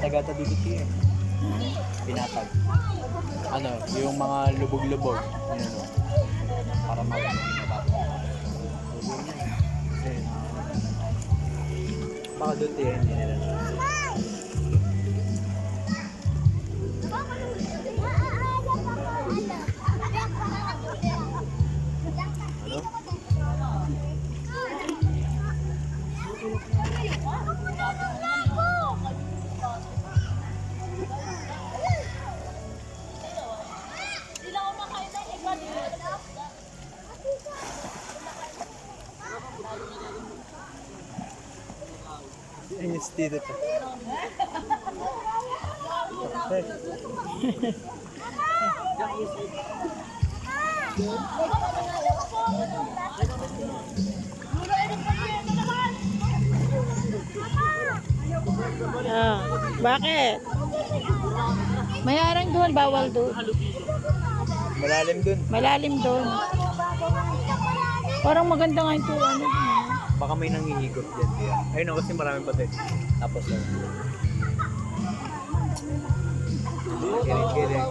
Pinatagata dito siya. Pinatag. Ano, yung mga lubog-lubog. Ano, no? Para mag-pinaba. Baka doon tiyan, hindi nila na. Ay, dito to. Ah, bakit? May arang doon, bawal doon. Malalim dun. Malalim doon. Parang maganda nga ito. Ano? Baka may nanghihigop dyan. Kaya. Ayun, kasi maraming pati. Tapos lang. Kilig.